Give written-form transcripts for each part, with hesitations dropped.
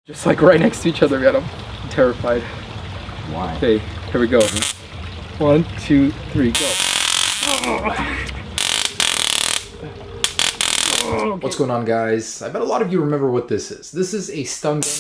Just like right next to each other, man. I'm terrified. Why? Okay, here we go. 1, 2, 3, go. What's going on, guys? I bet a lot of you remember what this is. This is a stun gun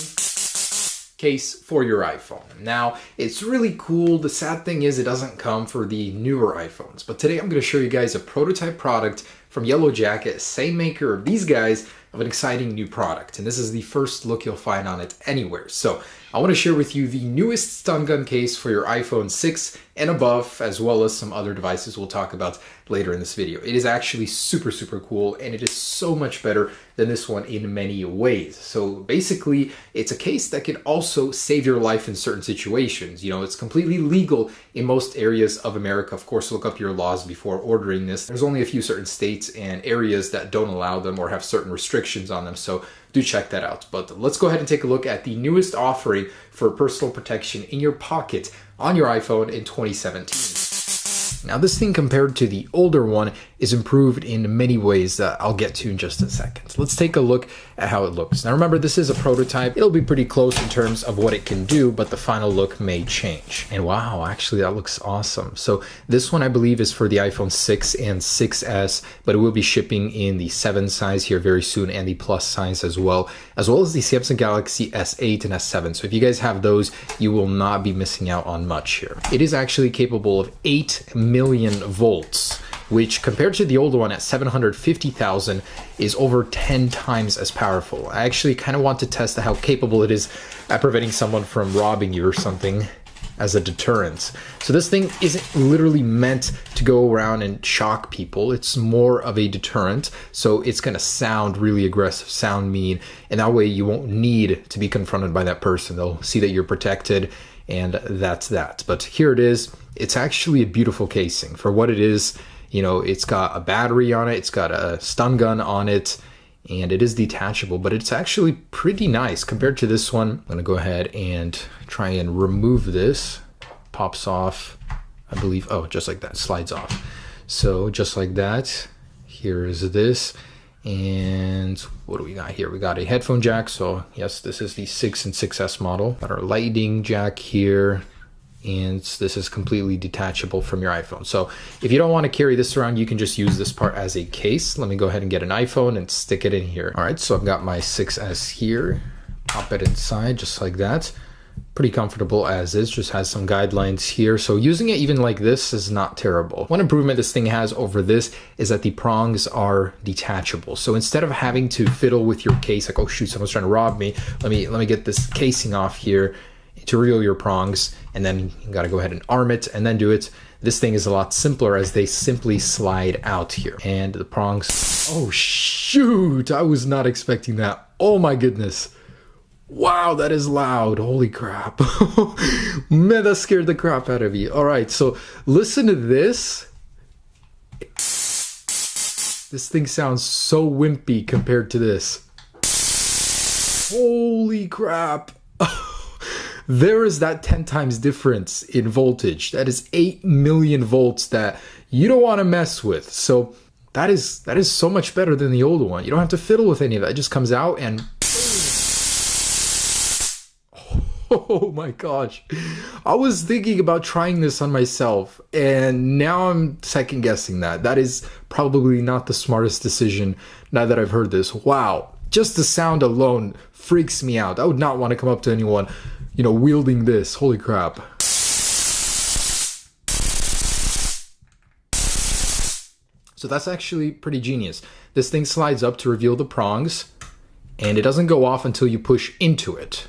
case for your iPhone. Now, it's really cool. The sad thing is it doesn't come for the newer iPhones. But today I'm going to show you guys a prototype product from Yellow Jacket, same maker of these guys, of an exciting new product. And this is the first look you'll find on it anywhere. So I want to share with you the newest stun gun case for your iPhone 6 and above, as well as some other devices we'll talk about later in this video. It is actually super, super cool, and it is so much better than this one in many ways. So basically, it's a case that can also save your life in certain situations. You know, it's completely legal in most areas of America. Of course, look up your laws before ordering this. There's only a few certain states and areas that don't allow them or have certain restrictions on them, so do check that out. But let's go ahead and take a look at the newest offering for personal protection in your pocket on your iPhone in 2017. Now, this thing compared to the older one is improved in many ways that I'll get to in just a second. Let's take a look at how it looks. Now, remember, this is a prototype. It'll be pretty close in terms of what it can do, but the final look may change. And wow, actually, that looks awesome. So this one, I believe, is for the iPhone 6 and 6S, but it will be shipping in the 7 size here very soon and the Plus size as well as the Samsung Galaxy S8 and S7. So if you guys have those, you will not be missing out on much here. It is actually capable of 8 million volts, which compared to the older one at 750,000 is over 10 times as powerful. I actually kind of want to test how capable it is at preventing someone from robbing you or something as a deterrent. So this thing isn't literally meant to go around and shock people. It's more of a deterrent. So it's going to sound really aggressive, sound mean, and that way you won't need to be confronted by that person. They'll see that you're protected, and that's that. But here it is. It's actually a beautiful casing for what it is. You know, it's got a battery on it, it's got a stun gun on it, and it is detachable, but it's actually pretty nice compared to this one. I'm gonna go ahead and try and remove this. Pops off, I believe. Oh, just like that, slides off. So just like that, here is this. And what do we got here? We got a headphone jack. So yes, this is the 6 and 6S model. Got our lightning jack here. And this is completely detachable from your iPhone. So if you don't want to carry this around, you can just use this part as a case. Let me go ahead and get an iPhone and stick it in here. All right, so I've got my 6S here. Pop it inside just like that. Pretty comfortable as is, just has some guidelines here. So using it even like this is not terrible. One improvement this thing has over this is that the prongs are detachable. So instead of having to fiddle with your case, like, oh shoot, someone's trying to rob me. Let me get this casing off here to reveal your prongs, and then you gotta go ahead and arm it and then do it. This thing is a lot simpler as they simply slide out here. And the prongs, oh shoot, I was not expecting that. Oh my goodness. Wow, that is loud. Holy crap. Man, that scared the crap out of you. All right, so listen to this. This thing sounds so wimpy compared to this. Holy crap. There is that 10 times difference in voltage. That is 8 million volts that you don't want to mess with. So that is so much better than the old one. You don't have to fiddle with any of that. It just comes out and oh my gosh. I was thinking about trying this on myself, and now I'm second guessing that. That is probably not the smartest decision now that I've heard this. Wow. Just the sound alone freaks me out. I would not want to come up to anyone, you know, wielding this. Holy crap. So that's actually pretty genius. This thing slides up to reveal the prongs, and it doesn't go off until you push into it.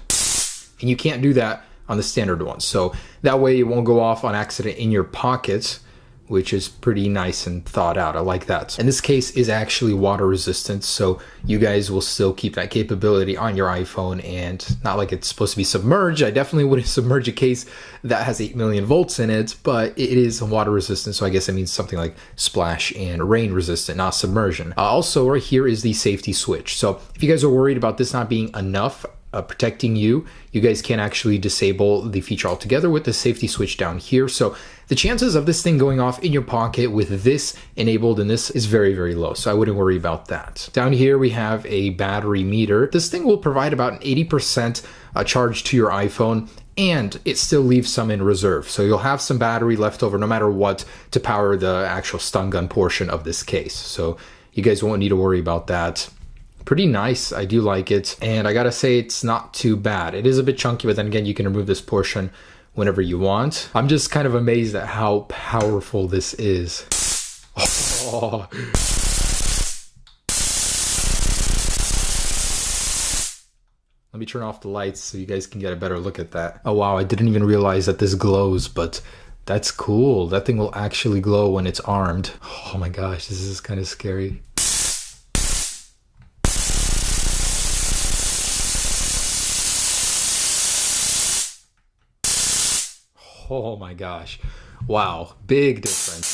And you can't do that on the standard one. So that way it won't go off on accident in your pocket, which is pretty nice and thought out. I like that. And this case is actually water resistant, so you guys will still keep that capability on your iPhone, and not like it's supposed to be submerged. I definitely wouldn't submerge a case that has 8 million volts in it, but it is water resistant, so I guess it means something like splash and rain resistant, not submersion. Also, right here is the safety switch. So if you guys are worried about this not being enough, protecting you. You guys can actually disable the feature altogether with the safety switch down here. So the chances of this thing going off in your pocket with this enabled and this is very, very low. So I wouldn't worry about that. Down here, we have a battery meter. This thing will provide about an 80% charge to your iPhone, and it still leaves some in reserve. So you'll have some battery left over no matter what to power the actual stun gun portion of this case. So you guys won't need to worry about that. Pretty nice. I do like it. And I gotta say, it's not too bad. It is a bit chunky, but then again, you can remove this portion whenever you want. I'm just kind of amazed at how powerful this is. Oh. Let me turn off the lights so you guys can get a better look at that. Oh wow, I didn't even realize that this glows, but that's cool. That thing will actually glow when it's armed. Oh my gosh, this is kind of scary. Oh my gosh. Wow, big difference.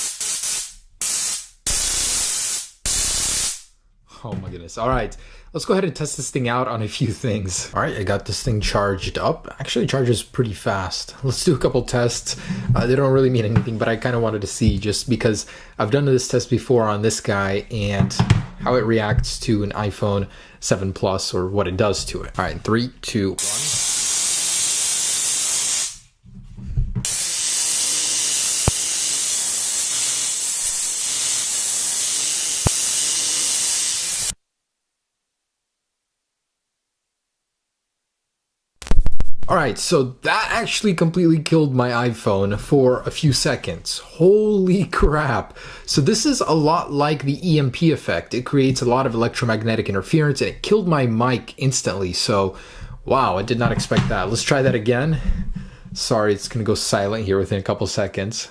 Oh my goodness. All right, let's go ahead and test this thing out on a few things. All right, I got this thing charged up. Actually, it charges pretty fast. Let's do a couple tests. They don't really mean anything, but I kind of wanted to see just because I've done this test before on this guy and how it reacts to an iPhone 7 Plus or what it does to it. All right, 3, 2, 1. Alright, so that actually completely killed my iPhone for a few seconds. Holy crap. So this is a lot like the EMP effect. It creates a lot of electromagnetic interference and it killed my mic instantly. So, wow, I did not expect that. Let's try that again. Sorry, it's going to go silent here within a couple seconds.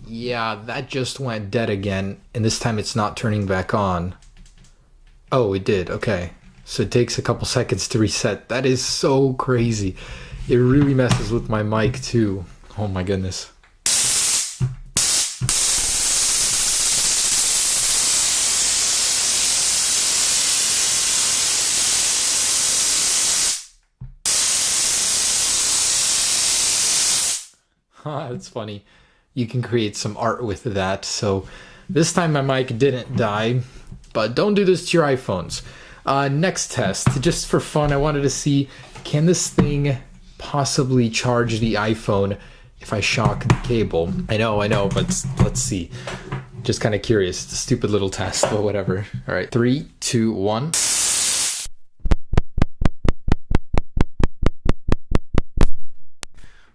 Yeah, that just went dead again, and this time it's not turning back on. Oh, it did, okay. So it takes a couple seconds to reset. That is so crazy. It really messes with my mic too. Oh my goodness. That's funny. You can create some art with that. So this time my mic didn't die, but don't do this to your iPhones. Next test, just for fun, I wanted to see, can this thing possibly charge the iPhone if I shock the cable? I know, but let's see. Just kind of curious. It's a stupid little test, but whatever. All right, 3, 2, 1.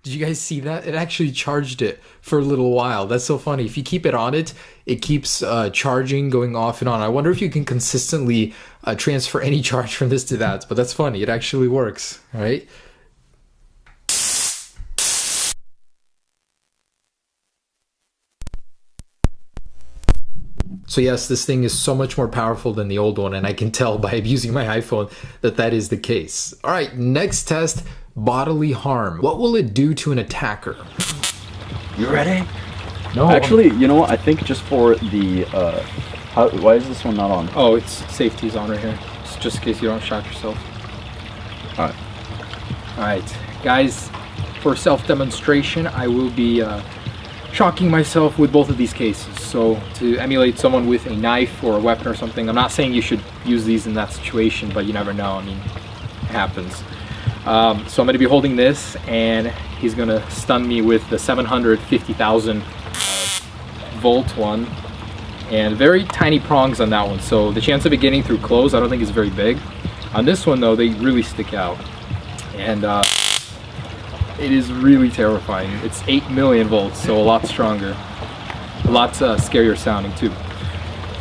Did you guys see that? It actually charged it for a little while. That's so funny. If you keep it on it, it keeps charging, going off and on. I wonder if you can consistently transfer any charge from this to that, but that's funny. It actually works, right? So yes, this thing is so much more powerful than the old one, and I can tell by abusing my iPhone that that is the case. All right, next test, bodily harm. What will it do to an attacker? You ready? No. Actually, you know what? I think just for the, why is this one not on? Oh, it's safety's on right here. Just in case you don't shock yourself. Alright. Alright, guys, for self-demonstration, I will be shocking myself with both of these cases. So to emulate someone with a knife or a weapon or something, I'm not saying you should use these in that situation, but you never know. I mean, it happens. So I'm going to be holding this, and he's going to stun me with the 750,000 volt one, and very tiny prongs on that one. So the chance of it getting through clothes, I don't think is very big. On this one though, they really stick out, and it is really terrifying. It's 8 million volts, so a lot stronger, a lot scarier sounding too.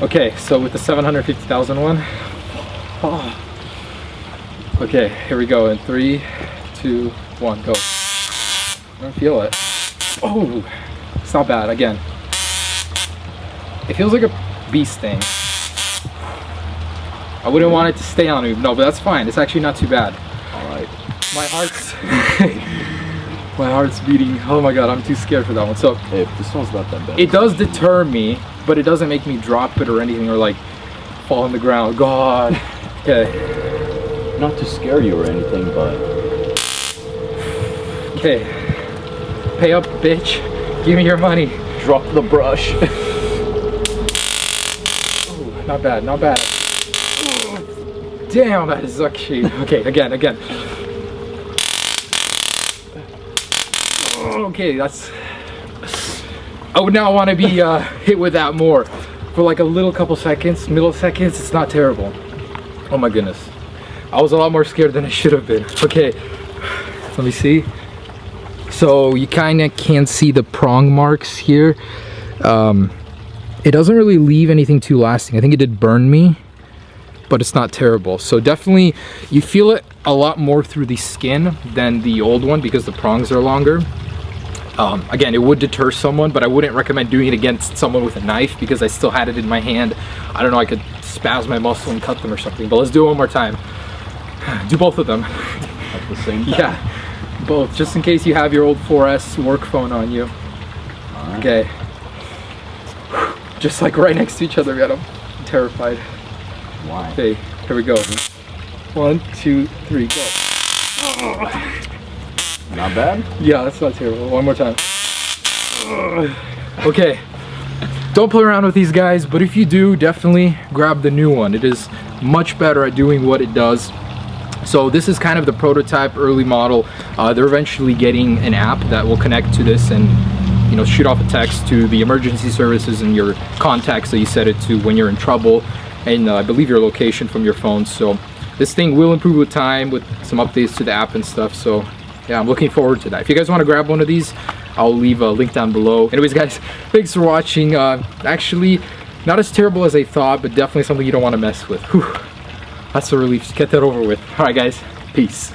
Okay, so with the 750,000 one, oh. Okay, here we go in 3, 2, 1, go. I don't feel it. Oh, it's not bad. Again, it feels like a bee sting. I wouldn't want it to stay on me. No, but that's fine. It's actually not too bad. All right. My heart's My heart's beating. Oh my god, I'm too scared for that one. So Hey, this one's not that bad. it does deter me, but it doesn't make me drop it or anything or like fall on the ground. God. Okay. Not to scare you or anything, but Okay. Pay up, bitch. Give me your money. drop the brush. Ooh, not bad, not bad. Damn, that is actually okay. Again. Okay, that's. I would now want to be hit with that more for like a little couple seconds, milliseconds. It's not terrible. Oh my goodness, I was a lot more scared than I should have been. Okay, let me see. So you kind of can see the prong marks here. It doesn't really leave anything too lasting. I think it did burn me, but it's not terrible. So definitely you feel it a lot more through the skin than the old one because the prongs are longer. Again, it would deter someone, but I wouldn't recommend doing it against someone with a knife because I still had it in my hand. I don't know, I could spaz my muscle and cut them or something, but let's do it one more time. Do both of them. At the same time. Yeah, both, just in case you have your old 4S work phone on you. Alright. Okay. Just like right next to each other, man. I'm terrified. Why? Okay, here we go. 1, 2, 3, go. Not bad? Yeah, that's not terrible. One more time. Okay. Don't play around with these guys, but if you do, definitely grab the new one. It is much better at doing what it does. So this is kind of the prototype early model. They're eventually getting an app that will connect to this and shoot off a text to the emergency services and your contacts that you set it to when you're in trouble, and I believe your location from your phone. So this thing will improve with time with some updates to the app and stuff. So yeah, I'm looking forward to that. If you guys want to grab one of these, I'll leave a link down below. Anyways guys, thanks for watching. Actually not as terrible as I thought, but definitely something you don't want to mess with. Whew. That's a relief to get that over with. All right guys, peace.